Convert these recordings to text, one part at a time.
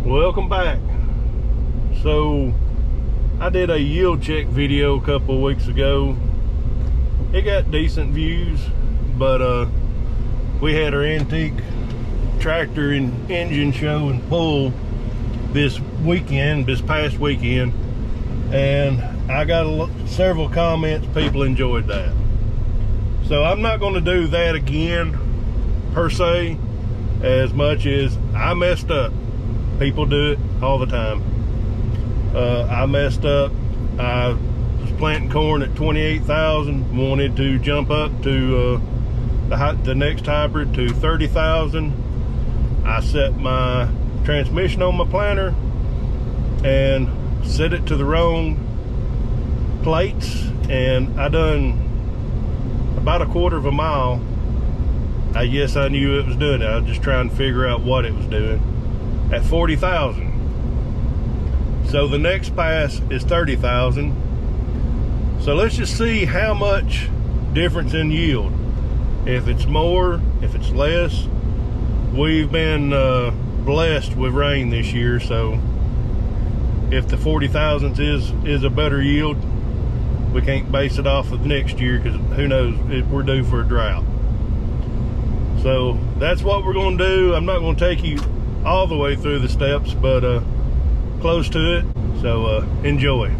Welcome back. So I did a yield check video a couple of weeks ago. It got decent views, but we had our antique tractor and engine show and pull this past weekend, and I got several comments. People enjoyed that, so I'm not going to do that again per se, as much as I messed up. People do it all the time. I messed up. I was planting corn at 28,000, wanted to jump up to the next hybrid to 30,000. I set my transmission on my planter and set it to the wrong plates, and I done about a quarter of a mile. Yes, I knew it was doing it. I was just trying to figure out what it was doing at 40,000. So the next pass is 30,000. So let's just see how much difference in yield. If it's more, if it's less. We've been blessed with rain this year, so if the 40,000 is a better yield, we can't base it off of next year, because who knows if we're due for a drought. So that's what we're going to do. I'm not going to take you all the way through the steps, but close to it. So enjoy.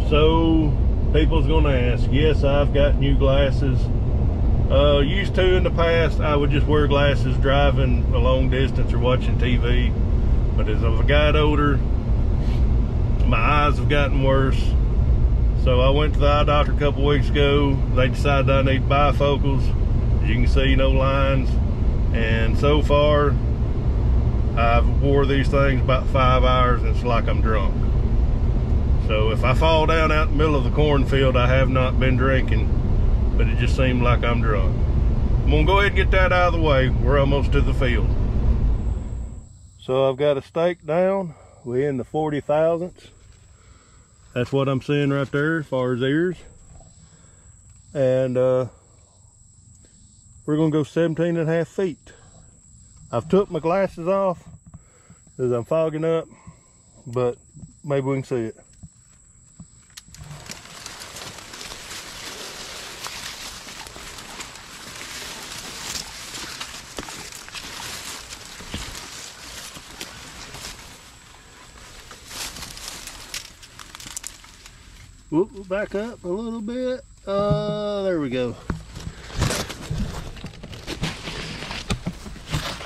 So people's gonna ask, yes, I've got new glasses. Used to in the past, I would just wear glasses driving a long distance or watching TV. But as I've got older, my eyes have gotten worse. So I went to the eye doctor a couple weeks ago. They decided I need bifocals. As you can see, no lines. And so far, I've wore these things about 5 hours and it's like I'm drunk. So if I fall down out in the middle of the cornfield, I have not been drinking, but it just seemed like I'm drunk. I'm gonna go ahead and get that out of the way. We're almost to the field. So I've got a stake down. We're in the 40 thousandths. That's what I'm seeing right there as far as ears. And we're gonna go 17.5 feet. I've took my glasses off as I'm fogging up, but maybe we can see it. Whoop, we'll back up a little bit. There we go.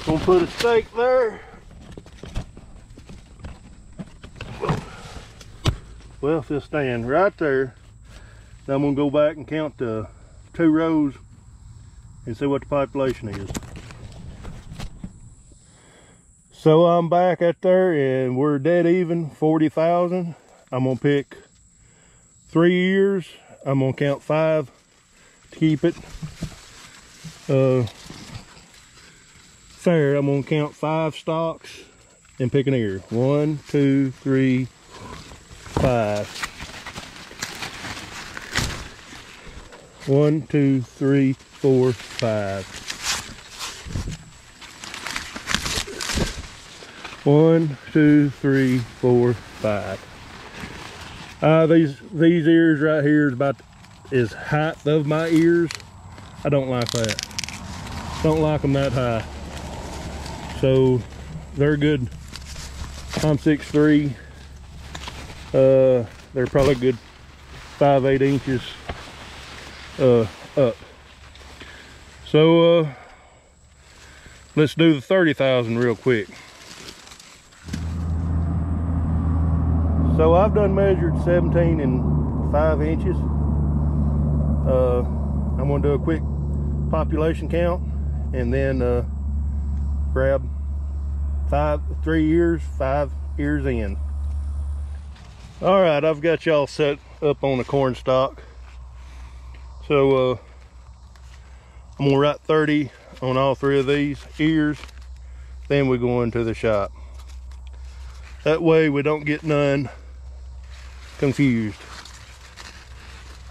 Gonna put a stake there. Well, if it'll stand right there, then I'm gonna go back and count the 2 rows and see what the population is. So I'm back at there and we're dead even, 40,000. I'm gonna pick 3 ears. I'm gonna count 5 to keep it fair. I'm gonna count 5 stalks and pick an ear. 1, 2, 3, 5. 1, 2, 3, 4, 5. 1, 2, 3, 4, 5. These ears right here is height of my ears. I don't like that. Don't like them that high. So they're good. I'm 6'3". They're probably good 5-8 inches up. So Let's do the 30,000 real quick. So I've done measured 17 and 5 inches. I'm gonna do a quick population count and then grab 3 years, 5 years in. All right, I've got y'all set up on the corn stalk. So I'm gonna write 30 on all 3 of these ears, then we go into the shop. That way we don't get none confused.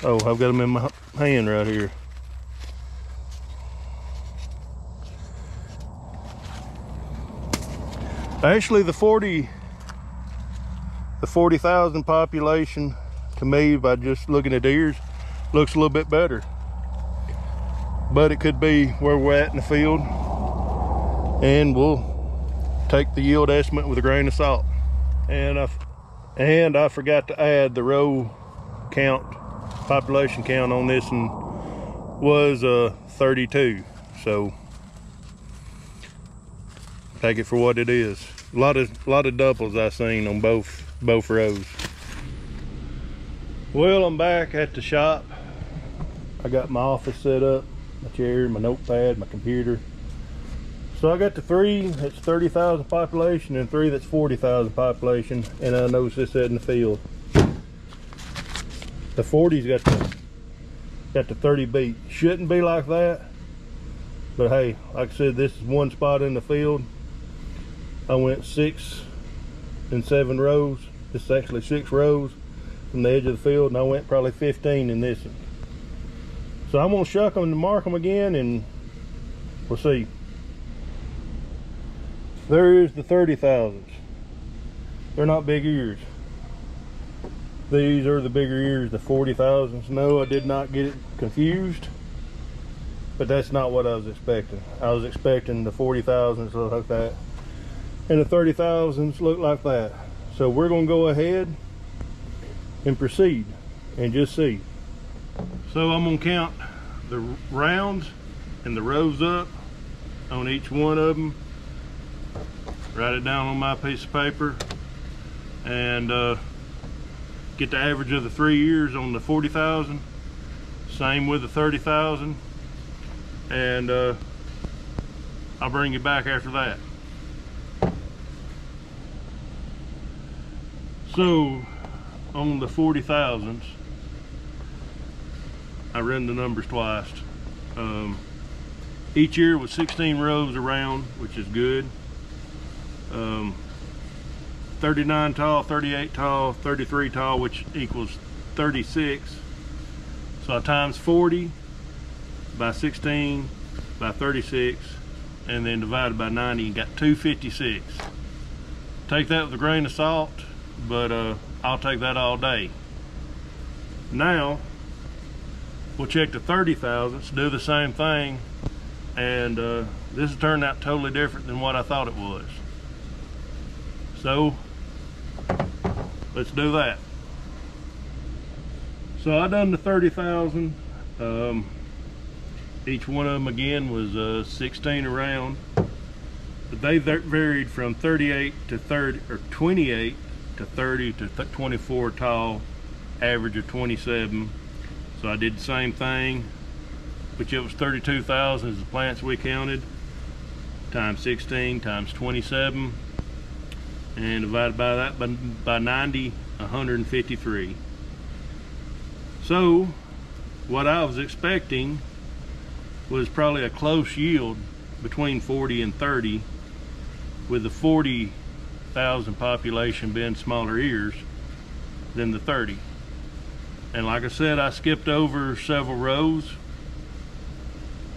Oh, I've got them in my hand right here. Actually, the 40,000 population, to me, by just looking at ears, looks a little bit better. But it could be where we're at in the field, and we'll take the yield estimate with a grain of salt. And I forgot to add the row count, population count on this one was 32. So take it for what it is. A lot of doubles I seen on both rows. Well, I'm back at the shop. I got my office set up, my chair, my notepad, my computer. So I got the 3 that's 30,000 population and 3 that's 40,000 population, and I noticed this out in the field. The 40's got the 30 beat. Shouldn't be like that, but hey, like I said, this is one spot in the field. I went 6 and 7 rows. This is actually 6 rows from the edge of the field, and I went probably 15 in this one. So I'm gonna shuck them and mark them again, and we'll see. There's the 30,000s. They're not big ears. These are the bigger ears, the 40,000s. No, I did not get it confused, but that's not what I was expecting. I was expecting the 40,000s to look like that, and the 30,000s look like that. So we're gonna go ahead and proceed and just see. So I'm gonna count the rounds and the rows up on each one of them. Write it down on my piece of paper, and get the average of the 3 years on the 40,000. Same with the 30,000, and I'll bring you back after that. So on the 40,000s, I ran the numbers twice. Each year was 16 rows around, which is good. 39 tall, 38 tall, 33 tall, which equals 36. So I times 40 by 16 by 36, and then divided by 90, and got 256. Take that with a grain of salt, but I'll take that all day. Now we'll check the 30,000s, do the same thing, and this has turned out totally different than what I thought it was. So let's do that. So I done the 30,000. Each one of them again was 16 around, but they varied from 38 to 30, or 28 to 30 to 24 tall, average of 27. So I did the same thing, which it was 32,000 is the plants we counted, times 16 times 27, and divided by that by 90, 153. So what I was expecting was probably a close yield between 40 and 30, with the 40,000 population being smaller ears than the 30. And like I said, I skipped over several rows.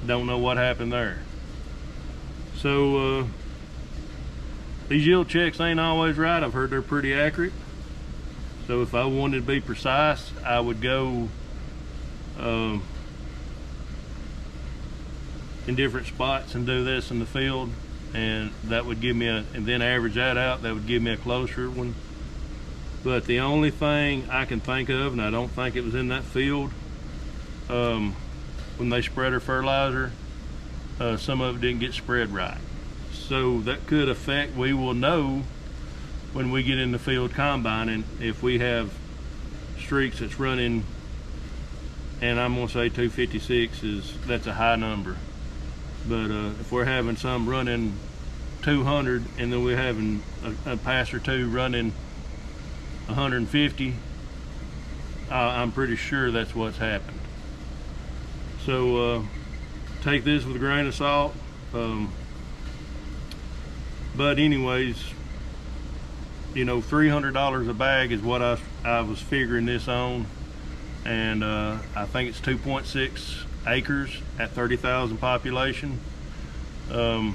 Don't know what happened there. So these yield checks ain't always right. I've heard they're pretty accurate. So if I wanted to be precise, I would go in different spots and do this in the field, and that would give me and then average that out. That would give me a closer one. But the only thing I can think of, and I don't think it was in that field, when they spread our fertilizer, some of it didn't get spread right. So that could affect, we will know when we get in the field combining if we have streaks that's running, and I'm gonna say 256 that's a high number. But if we're having some running 200 and then we're having a pass or two running 150, I'm pretty sure that's what's happened. So take this with a grain of salt. But anyways, you know, $300 a bag is what I was figuring this on, and I think it's 2.6 acres at 30,000 population. A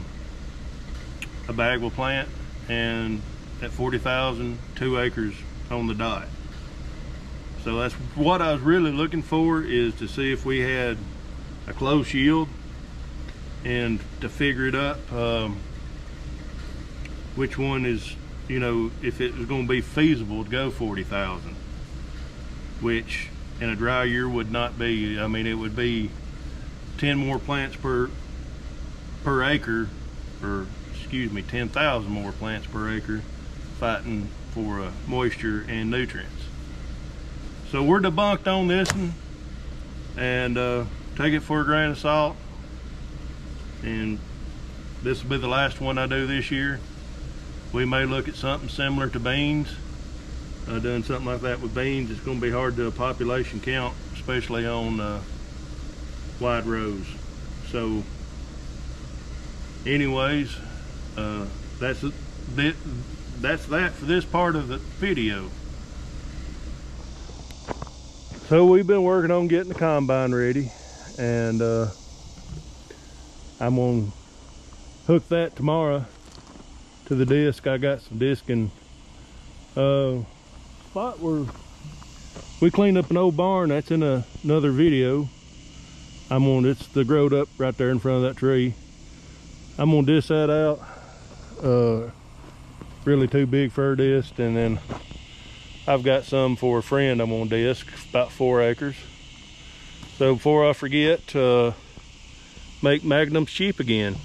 bag will plant, and at 40,000, 2 acres on the dot. So that's what I was really looking for, is to see if we had a close yield and to figure it up, which one is, you know, if it was going to be feasible to go 40,000, which in a dry year would not be. I mean, it would be 10 more plants per acre, or excuse me, 10,000 more plants per acre, fighting for moisture and nutrients. So we're debunked on this one, and take it for a grain of salt. And this will be the last one I do this year. We may look at something similar to beans. I've done something like that with beans. It's going to be hard to do a population count, especially on wide rows. So anyways, that's that for this part of the video. So we've been working on getting the combine ready, and I'm gonna hook that tomorrow to the disc. I got some discing spot where we cleaned up an old barn. That's in another video. It's the growed up right there in front of that tree. I'm gonna disc that out, really too big for a disc, and then I've got some for a friend I'm gonna disc, about 4 acres. So before I forget, make Magnums cheap again.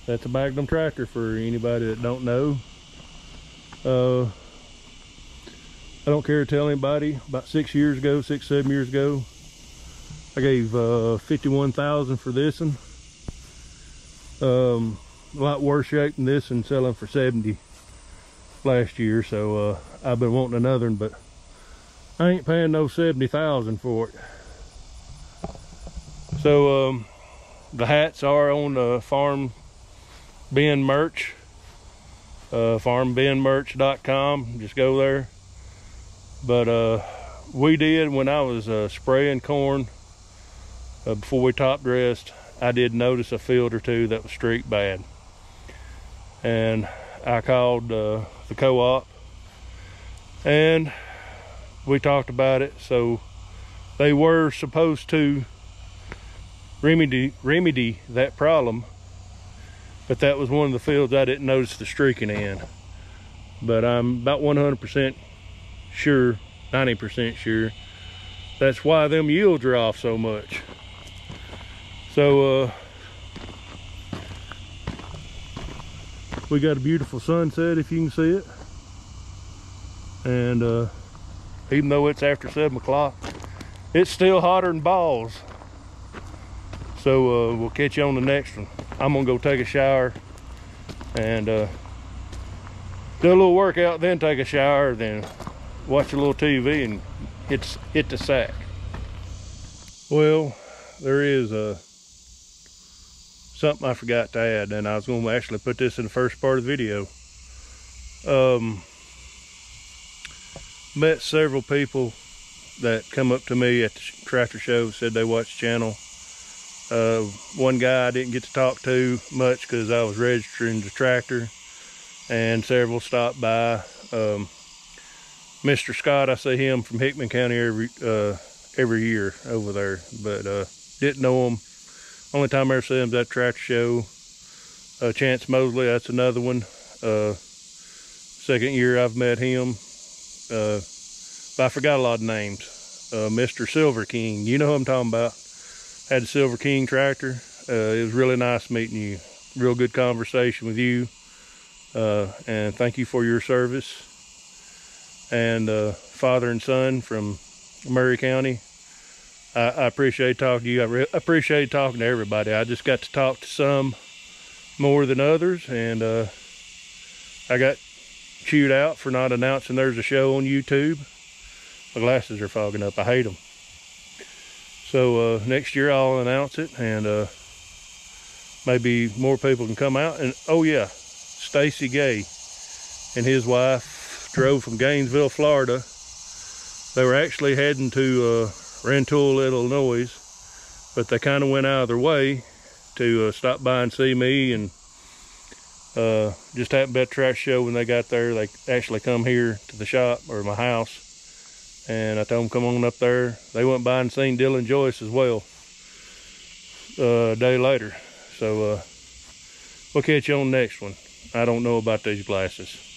That's a Magnum tractor for anybody that don't know. I don't care to tell anybody, about 6 years ago, 6-7 years ago, I gave $51,000 for this one. A lot worse shape than this, and selling for 70 last year. So I've been wanting another one, but I ain't paying no 70,000 for it. So the hats are on Farm Bin merch, farmbinmerch.com. Just go there. But we did, when I was spraying corn before we top dressed, I did notice a field or two that was streaked bad, and I called the co-op and we talked about it. So they were supposed to remedy that problem, but that was one of the fields I didn't notice the streaking in. But I'm about 100% sure, 90% sure, that's why them yields are off so much. So we got a beautiful sunset, if you can see it, and even though it's after 7 o'clock, it's still hotter than balls. So we'll catch you on the next one. I'm gonna go take a shower and do a little workout, then take a shower, then watch a little TV and hit the sack. Well, there is something I forgot to add, and I was going to actually put this in the first part of the video. Met several people that come up to me at the tractor show, said they watched the channel. One guy I didn't get to talk to much because I was registering the tractor, and several stopped by. Mr. Scott, I see him from Hickman County every year over there, but didn't know him. Only time I ever see him at that tractor show. Chance Mosley, that's another one. Second year I've met him. But I forgot a lot of names. Mr. Silver King, you know who I'm talking about. Had the Silver King tractor. It was really nice meeting you. real good conversation with you. And thank you for your service. And father and son from Murray County, I appreciate talking to you. I appreciate talking to everybody. I just got to talk to some more than others, and I got chewed out for not announcing there's a show on YouTube. My glasses are fogging up. I hate them. So next year I'll announce it, and maybe more people can come out. And oh yeah, Stacy Gay and his wife drove from Gainesville, Florida. They were actually heading to Rantoul, Illinois, but they kind of went out of their way to stop by and see me, and just happened to be at the trash show. When they got there, they actually come here to the shop, or my house, and I told them come on up there. They went by and seen Dylan Joyce as well a day later. So we'll catch you on the next one. I don't know about these glasses.